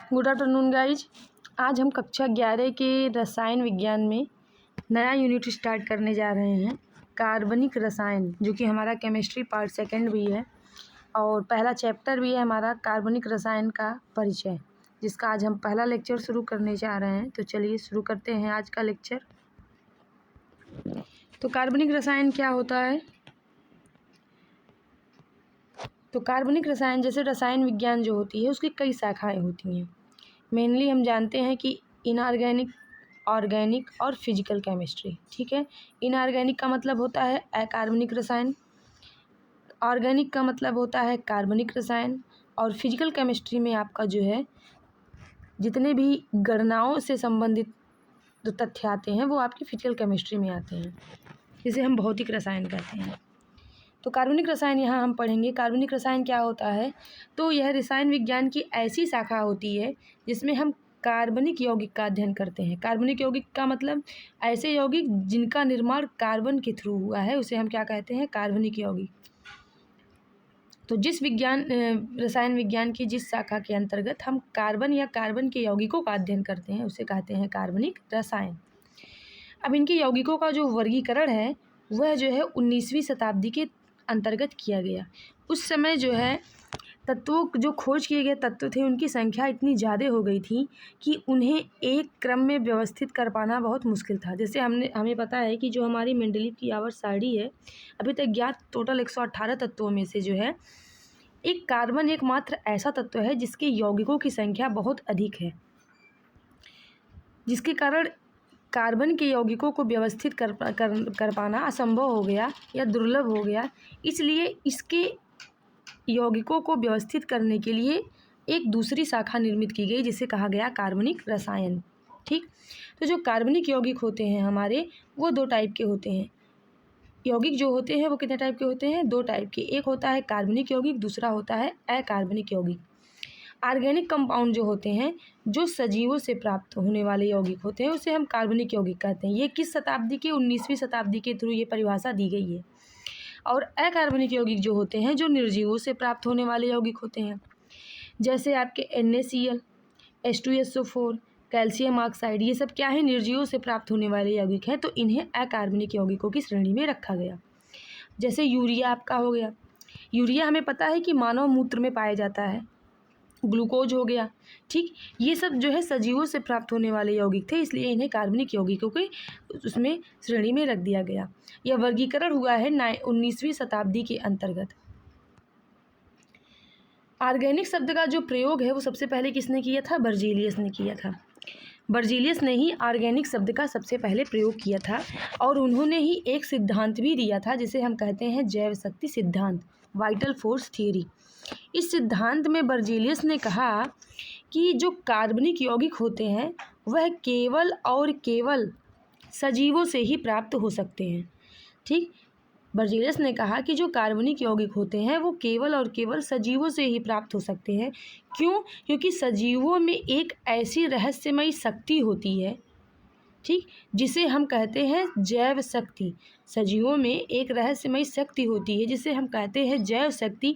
Good afternoon guys. आज हम कक्षा 11 के रसायन विज्ञान में नया यूनिट स्टार्ट करने जा रहे हैं, कार्बनिक रसायन, जो कि हमारा केमिस्ट्री पार्ट सेकंड भी है और पहला चैप्टर भी है हमारा कार्बनिक रसायन का परिचय, जिसका आज हम पहला लेक्चर शुरू करने जा रहे हैं। तो चलिए शुरू करते हैं आज का लेक्चर। तो कार्बनिक रसायन क्या होता है? तो कार्बनिक रसायन, जैसे रसायन विज्ञान जो होती है उसकी कई शाखाएं होती हैं। मेनली हम जानते हैं कि इनऑर्गेनिक, ऑर्गेनिक और फिजिकल केमिस्ट्री। ठीक है, इनऑर्गेनिक का मतलब होता है अकार्बनिक रसायन, ऑर्गेनिक का मतलब होता है कार्बनिक रसायन, और फिजिकल केमिस्ट्री में आपका जो है जितने भी गणनाओं से संबंधित जो तथ्य आते हैं वो आपकी फिजिकल केमिस्ट्री में आते हैं, जिसे हम भौतिक रसायन कहते हैं। तो कार्बनिक रसायन यहाँ हम पढ़ेंगे। कार्बनिक रसायन क्या होता है? तो यह रसायन विज्ञान की ऐसी शाखा होती है जिसमें हम कार्बनिक यौगिक का अध्ययन करते हैं। कार्बनिक यौगिक का मतलब ऐसे यौगिक जिनका निर्माण कार्बन के थ्रू हुआ है, उसे हम क्या कहते हैं? कार्बनिक यौगिक। तो जिस रसायन विज्ञान की जिस शाखा के अंतर्गत हम कार्बन या कार्बन के यौगिकों का अध्ययन करते हैं उसे कहते हैं कार्बनिक रसायन। अब इनके यौगिकों का जो वर्गीकरण है वह जो है 19वीं शताब्दी के अंतर्गत किया गया। उस समय जो है तत्वों, जो खोज किए गए तत्व थे, उनकी संख्या इतनी ज़्यादा हो गई थी कि उन्हें एक क्रम में व्यवस्थित कर पाना बहुत मुश्किल था। जैसे हमें पता है कि जो हमारी मेंडलीव की आवर्त सारणी है, अभी तक ज्ञात टोटल 118 तत्वों में से जो है एक कार्बन एकमात्र ऐसा तत्व है जिसके यौगिकों की संख्या बहुत अधिक है, जिसके कारण कार्बन के यौगिकों को व्यवस्थित कर पाना असंभव हो गया या दुर्लभ हो गया। इसलिए इसके यौगिकों को व्यवस्थित करने के लिए एक दूसरी शाखा निर्मित की गई, जिसे कहा गया कार्बनिक रसायन। ठीक, तो जो कार्बनिक यौगिक होते हैं हमारे, वो दो टाइप के होते हैं। यौगिक जो होते हैं वो कितने टाइप के होते हैं? दो टाइप के। एक होता है कार्बनिक यौगिक, दूसरा होता है अकार्बनिक यौगिक। ऑर्गेनिक कंपाउंड जो होते हैं, जो सजीवों से प्राप्त होने वाले यौगिक होते हैं, उसे हम कार्बनिक यौगिक कहते हैं। ये किस शताब्दी के? 19वीं शताब्दी के थ्रू ये परिभाषा दी गई है। और अकार्बनिक यौगिक जो होते हैं, जो निर्जीवों से प्राप्त होने वाले यौगिक होते हैं, जैसे आपके NaCl, H2SO4, कैल्शियम ऑक्साइड, ये सब क्या है? निर्जीवों से प्राप्त होने वाले यौगिक हैं। तो इन्हें अकार्बनिक यौगिकों की श्रेणी में रखा गया। जैसे यूरिया आपका हो गया। यूरिया हमें पता है कि मानव मूत्र में पाया जाता है। ग्लूकोज हो गया। ठीक, ये सब जो है सजीवों से प्राप्त होने वाले यौगिक थे, इसलिए इन्हें कार्बनिक यौगिकों के उसमें श्रेणी में रख दिया गया। यह वर्गीकरण हुआ है 19वीं शताब्दी के अंतर्गत। ऑर्गेनिक शब्द का जो प्रयोग है वो सबसे पहले किसने किया था? बर्जीलियस ने किया था। बर्जीलियस ने ही ऑर्गेनिक शब्द का सबसे पहले प्रयोग किया था, और उन्होंने ही एक सिद्धांत भी दिया था जिसे हम कहते हैं जैव शक्ति सिद्धांत, वाइटल फोर्स थियरी। इस सिद्धांत में बर्जीलियस ने कहा कि जो कार्बनिक यौगिक होते हैं वह केवल और केवल सजीवों से ही प्राप्त हो सकते हैं। ठीक, बर्जीलियस ने कहा कि जो कार्बनिक यौगिक होते हैं वो केवल और केवल सजीवों से ही प्राप्त हो सकते हैं। क्यों? क्योंकि सजीवों में एक ऐसी रहस्यमयी शक्ति होती है, ठीक, जिसे हम कहते हैं जैव शक्ति। सजीवों में एक रहस्यमयी शक्ति होती है जिसे हम कहते हैं जैव शक्ति,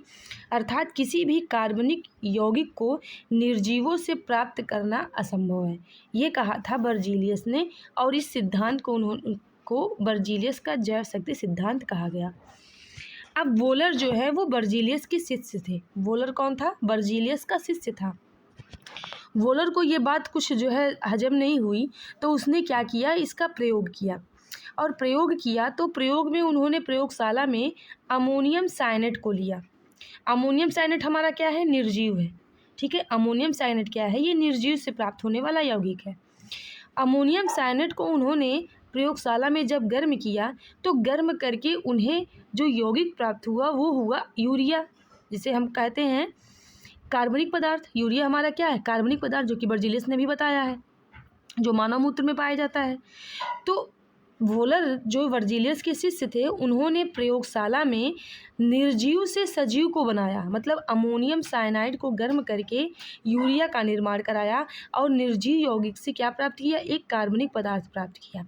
अर्थात किसी भी कार्बनिक यौगिक को निर्जीवों से प्राप्त करना असंभव है। ये कहा था बर्जीलियस ने, और इस सिद्धांत को बर्जीलियस का जैव शक्ति सिद्धांत कहा गया। अब वोलर जो है वो बर्जीलियस के शिष्य थे। वोलर कौन था? बर्जीलियस का शिष्य था। वोलर को ये बात कुछ जो है हजम नहीं हुई, तो उसने क्या किया? इसका प्रयोग किया, और प्रयोग किया तो प्रयोग में उन्होंने प्रयोगशाला में अमोनियम साइनेट को लिया। अमोनियम साइनेट हमारा क्या है? निर्जीव है। ठीक है, अमोनियम साइनेट क्या है? ये निर्जीव से प्राप्त होने वाला यौगिक है। अमोनियम साइनेट को उन्होंने प्रयोगशाला में जब गर्म किया तो गर्म करके उन्हें जो यौगिक प्राप्त हुआ वो हुआ यूरिया, जिसे हम कहते हैं कार्बनिक पदार्थ। यूरिया हमारा क्या है? कार्बनिक पदार्थ, जो कि बर्जीलियस ने भी बताया है, जो मानव मूत्र में पाया जाता है। तो वोलर जो बर्जीलियस के शिष्य थे, उन्होंने प्रयोगशाला में निर्जीव से सजीव को बनाया, मतलब अमोनियम साइनाइड को गर्म करके यूरिया का निर्माण कराया, और निर्जीव यौगिक से क्या प्राप्त किया? एक कार्बनिक पदार्थ प्राप्त किया।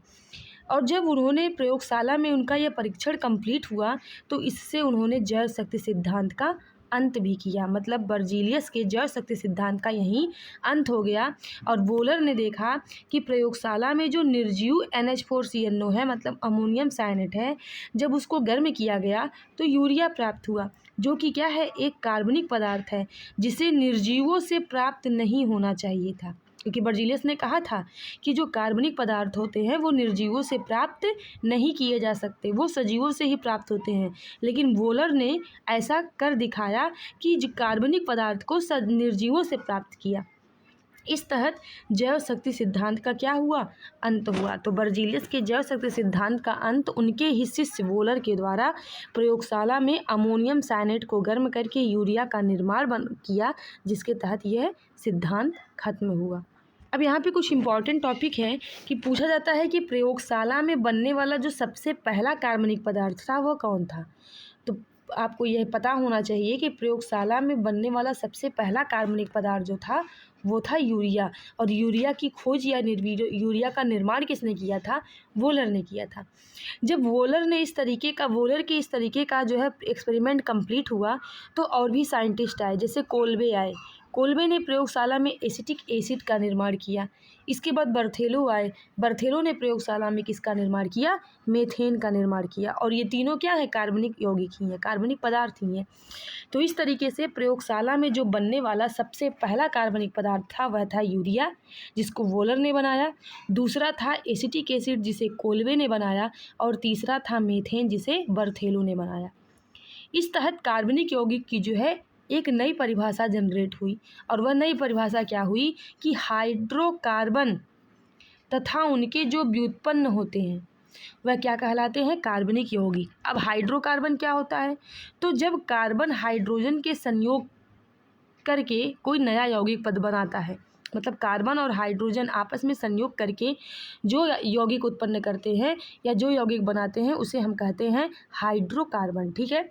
और जब उन्होंने प्रयोगशाला में उनका यह परीक्षण कंप्लीट हुआ तो इससे उन्होंने जैव शक्ति सिद्धांत का अंत भी किया। मतलब बर्जीलियस के जड़ शक्ति सिद्धांत का यहीं अंत हो गया। और वोलर ने देखा कि प्रयोगशाला में जो निर्जीव NH4CnO है, मतलब अमोनियम साइनेट है, जब उसको गर्म किया गया तो यूरिया प्राप्त हुआ, जो कि क्या है, एक कार्बनिक पदार्थ है जिसे निर्जीवों से प्राप्त नहीं होना चाहिए था। क्योंकि बर्जीलियस ने कहा था कि जो कार्बनिक पदार्थ होते हैं वो निर्जीवों से प्राप्त नहीं किए जा सकते, वो सजीवों से ही प्राप्त होते हैं। लेकिन वोलर ने ऐसा कर दिखाया कि जो कार्बनिक पदार्थ को निर्जीवों से प्राप्त किया। इस तहत जैव शक्ति सिद्धांत का क्या हुआ, अंत हुआ। तो बर्जीलियस के जैव शक्ति सिद्धांत का अंत उनके ही शिष्य वोलर के द्वारा प्रयोगशाला में अमोनियम साइनेट को गर्म करके यूरिया का निर्माण किया, जिसके तहत यह सिद्धांत खत्म हुआ। अब यहाँ पे कुछ इम्पॉर्टेंट टॉपिक है कि पूछा जाता है कि प्रयोगशाला में बनने वाला जो सबसे पहला कार्बनिक पदार्थ था वो कौन था। तो आपको यह पता होना चाहिए कि प्रयोगशाला में बनने वाला सबसे पहला कार्बनिक पदार्थ जो था वो था यूरिया। और यूरिया की खोज या यूरिया का निर्माण किसने किया था, वोलर ने किया था। जब वोलर के इस तरीके का जो है एक्सपेरिमेंट कंप्लीट हुआ तो और भी साइंटिस्ट आए, जैसे कोल्बे आए। कोल्बे ने प्रयोगशाला में एसिटिक एसिड का निर्माण किया। इसके बाद बर्थेलो आए। बर्थेलो ने प्रयोगशाला में किसका निर्माण किया, मेथेन का निर्माण किया। और ये तीनों क्या है, कार्बनिक यौगिक ही हैं, कार्बनिक पदार्थ ही हैं। तो इस तरीके से प्रयोगशाला में जो बनने वाला सबसे पहला कार्बनिक पदार्थ था वह था यूरिया, जिसको वोलर ने बनाया। दूसरा था एसिटिक एसिड, जिसे कोल्बे ने बनाया। और तीसरा था मेथेन, जिसे बर्थेलो ने बनाया। इस तहत कार्बनिक यौगिक की जो है एक नई परिभाषा जनरेट हुई। और वह नई परिभाषा क्या हुई कि हाइड्रोकार्बन तथा उनके जो व्युत्पन्न होते हैं वह क्या कहलाते हैं, कार्बनिक यौगिक। अब हाइड्रोकार्बन क्या होता है, तो जब कार्बन हाइड्रोजन के संयोग करके कोई नया यौगिक पद बनाता है, मतलब कार्बन और हाइड्रोजन आपस में संयोग करके जो यौगिक उत्पन्न करते हैं या जो यौगिक बनाते हैं उसे हम कहते हैं हाइड्रोकार्बन। ठीक है,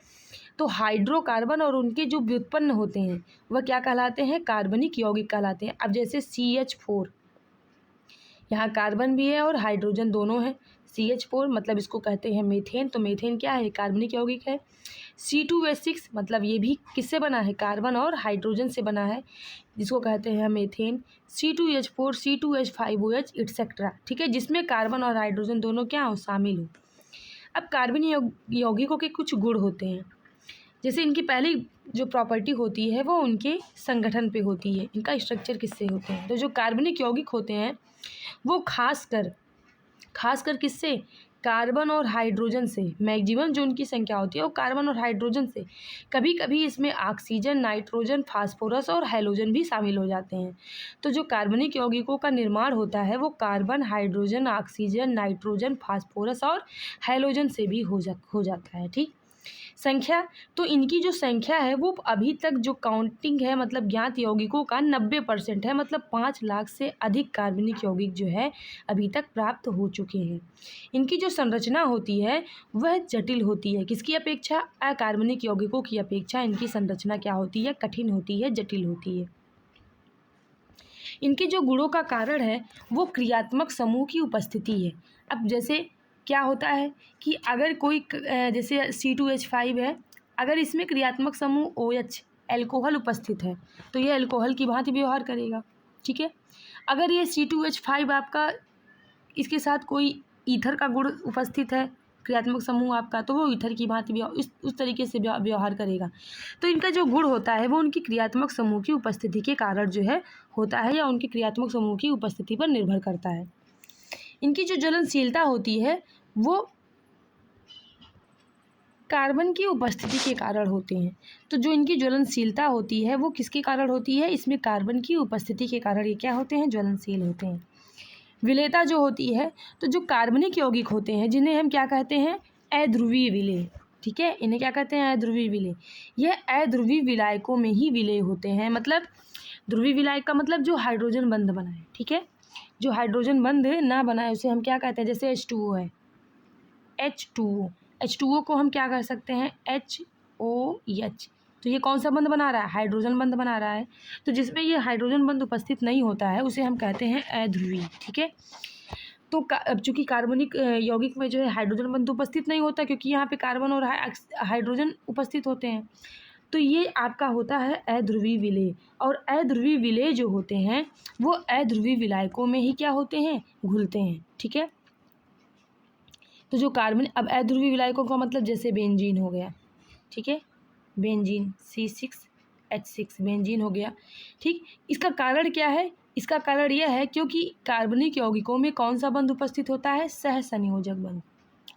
तो हाइड्रोकार्बन और उनके जो व्युत्पन्न होते हैं वह क्या कहलाते हैं, कार्बनिक यौगिक कहलाते हैं। अब जैसे CH4, यहाँ कार्बन भी है और हाइड्रोजन दोनों है। CH4 मतलब इसको कहते हैं मीथेन। तो मीथेन क्या है, कार्बनिक यौगिक है। C2H6 मतलब ये भी किससे बना है, कार्बन और हाइड्रोजन से बना है, जिसको कहते हैं मीथेन। C2H4, C2H5OH एटसेट्रा, ठीक है, जिसमें कार्बन और हाइड्रोजन दोनों क्या हो, शामिल हो। अब कार्बनिक यौगिकों के कुछ गुण होते हैं। जैसे इनकी पहली जो प्रॉपर्टी होती है वो उनके संगठन पे होती है, इनका स्ट्रक्चर किससे होते हैं। तो जो कार्बनिक यौगिक होते हैं वो खासकर किससे, कार्बन और हाइड्रोजन से। मैक्सिमम जो उनकी संख्या होती है वो कार्बन और हाइड्रोजन से। कभी कभी इसमें ऑक्सीजन, नाइट्रोजन, फास्फोरस और हैलोजन भी शामिल हो जाते हैं। तो जो कार्बनिक यौगिकों का निर्माण होता है वो carbon, hydrogen, oxygen, nitrogen, phosphorus और हैलोजन से भी हो जाता है। ठीक, संख्या, तो इनकी जो संख्या है वो अभी तक जो काउंटिंग है, मतलब ज्ञात यौगिकों का 90% है, मतलब 5 लाख से अधिक कार्बनिक यौगिक जो है अभी तक प्राप्त हो चुके हैं। इनकी जो संरचना होती है वह जटिल होती है, किसकी अपेक्षा, अकार्बनिक यौगिकों की अपेक्षा इनकी संरचना क्या होती है, कठिन होती है, जटिल होती है। इनके जो गुणों का कारण है वो क्रियात्मक समूह की उपस्थिति है। अब जैसे क्या होता है कि अगर कोई जैसे C2H5 है, अगर इसमें क्रियात्मक समूह OH एल्कोहल उपस्थित है तो ये एल्कोहल की भांति व्यवहार करेगा। ठीक है, अगर ये C2H5 आपका इसके साथ कोई ईथर का गुण उपस्थित है, क्रियात्मक समूह आपका, तो वो ईथर की भांति उस तरीके से व्यवहार करेगा। तो इनका जो गुण होता है वो उनकी क्रियात्मक समूह की उपस्थिति के कारण जो है होता है, या उनकी क्रियात्मक समूह की उपस्थिति पर निर्भर करता है। इनकी जो ज्वलनशीलता होती है वो कार्बन की उपस्थिति के कारण होते हैं। तो जो इनकी ज्वलनशीलता होती है वो किसके कारण होती है, इसमें कार्बन की उपस्थिति के कारण ये क्या होते हैं, ज्वलनशील होते हैं। विलेयता जो होती है, तो जो कार्बनिक यौगिक होते हैं जिन्हें हम क्या कहते हैं, अध्रुवीय विलेय। ठीक है, इन्हें क्या कहते हैं, अध्रुवीय विलेय। यह अध्रुवीय विलायकों में ही विलेय होते हैं। मतलब ध्रुवीय विलायक का मतलब जो हाइड्रोजन बंध बनाए। ठीक है, जो हाइड्रोजन बंध ना बनाए उसे हम क्या कहते हैं, जैसे H2O है, H2O को हम क्या कर सकते हैं, HOH। तो ये कौन सा बंध बना रहा है, हाइड्रोजन बंध बना रहा है। तो जिसमें ये हाइड्रोजन बंध उपस्थित नहीं होता है उसे हम कहते हैं अध्रुवीय। ठीक है, तो चूँकि कार्बनिक यौगिक में जो है हाइड्रोजन बंध उपस्थित नहीं होता, क्योंकि यहाँ पे कार्बन और हाइड्रोजन उपस्थित होते हैं, तो ये आपका होता है अध्रुवीय विलेय, और अध्रुवीय विलेय जो होते हैं वो अध्रुवीय विलायकों में ही क्या होते हैं, घुलते हैं। ठीक है, तो जो कार्बन, अब अध्रुवीय विलायकों का मतलब जैसे बेंजीन हो गया, ठीक है, बेंजीन C6H6 बेंजीन हो गया। ठीक, इसका कारण क्या है, इसका कारण यह है क्योंकि कार्बनिक यौगिकों में कौन सा बंध उपस्थित होता है, सहसंयोजक बंध।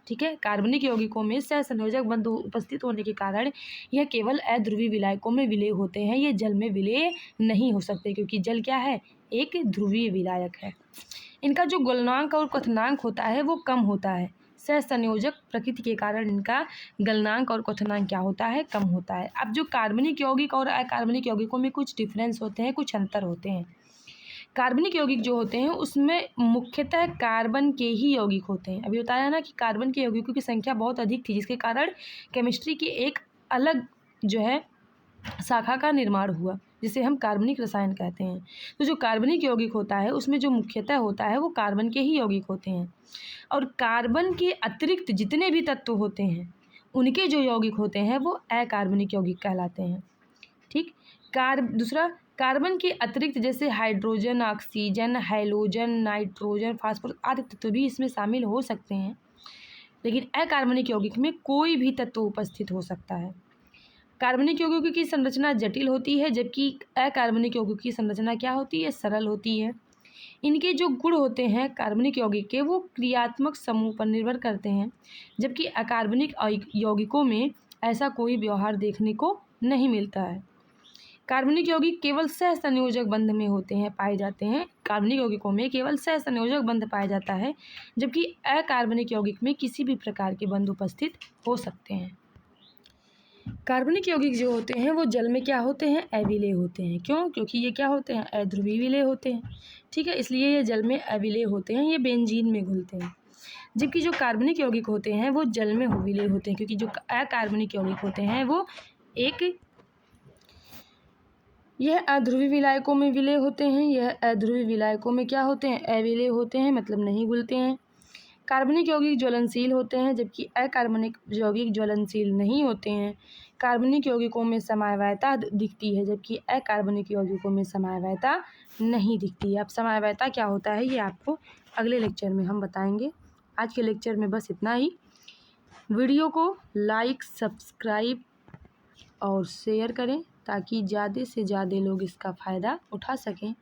ठीक है, कार्बनिक यौगिकों में सहसंयोजक बंध उपस्थित होने के कारण यह केवल अध्रुवीय विलायकों में विलेय होते हैं, ये जल में विलेय नहीं हो सकते, क्योंकि जल क्या है, एक ध्रुवीय विलायक है। इनका जो गलनांक और क्वथनांक होता है वो कम होता है, सहसंयोजक प्रकृति के कारण इनका गलनांक और क्वथनांक क्या होता है, कम होता है। अब जो कार्बनिक यौगिक और अकार्बनिक यौगिकों में कुछ डिफरेंस होते हैं, कुछ अंतर होते हैं। कार्बनिक यौगिक जो होते हैं उसमें मुख्यतः कार्बन के ही यौगिक होते हैं। अभी बताया ना कि कार्बन के यौगिकों की संख्या बहुत अधिक थी, जिसके कारण केमिस्ट्री की एक अलग जो है शाखा का निर्माण हुआ, जिसे हम कार्बनिक रसायन कहते हैं। तो जो कार्बनिक यौगिक होता है उसमें जो मुख्यतः होता है वो कार्बन के ही यौगिक होते हैं, और कार्बन के अतिरिक्त जितने भी तत्व होते हैं उनके जो यौगिक होते हैं वो अकार्बनिक यौगिक कहलाते हैं। ठीक, दूसरा, कार्बन के अतिरिक्त जैसे hydrogen, oxygen, halogen, nitrogen, phosphorus आदि तत्व भी इसमें शामिल हो सकते हैं, लेकिन अकार्बनिक यौगिक में कोई भी तत्व उपस्थित हो सकता है। कार्बनिक यौगिकों की संरचना जटिल होती है, जबकि अकार्बनिक यौगिकों की संरचना क्या होती है, सरल होती है। इनके जो गुण होते हैं कार्बनिक यौगिक के वो क्रियात्मक समूह पर निर्भर करते हैं, जबकि अकार्बनिक यौगिकों में ऐसा कोई व्यवहार देखने को नहीं मिलता है। कार्बनिक यौगिक केवल सहसंयोजक बंध में होते हैं, पाए जाते हैं। कार्बनिक यौगिकों में केवल सहसंयोजक बंध पाया जाता है, जबकि अकार्बनिक यौगिक में किसी भी प्रकार के बंध उपस्थित हो सकते हैं। कार्बनिक यौगिक जो होते हैं वो जल में क्या होते हैं, अविलेय होते हैं। क्यों, क्योंकि ये क्या होते हैं, अध्रुवीय विलेय होते हैं। ठीक है, इसलिए ये जल में अविलेय होते हैं, ये बेंजीन में घुलते हैं। जबकि जो कार्बनिक यौगिक होते हैं वो जल में विलेय होते हैं, क्योंकि जो अकार्बनिक यौगिक होते हैं वो यह अध्रुवीय विलायकों में विलेय होते हैं, यह अध्रुवीय विलायकों में क्या होते हैं, अविलेय होते हैं, मतलब नहीं घुलते हैं। कार्बनिक यौगिक ज्वलनशील होते हैं, जबकि अकार्बनिक यौगिक ज्वलनशील नहीं होते हैं। कार्बनिक यौगिकों में समवायता दिखती है, जबकि अकार्बनिक यौगिकों में समवायता नहीं दिखती है। अब समवायता क्या होता है ये आपको अगले लेक्चर में हम बताएंगे। आज के लेक्चर में बस इतना ही। वीडियो को लाइक, सब्सक्राइब और शेयर करें ताकि ज़्यादा से ज़्यादा लोग इसका फ़ायदा उठा सकें।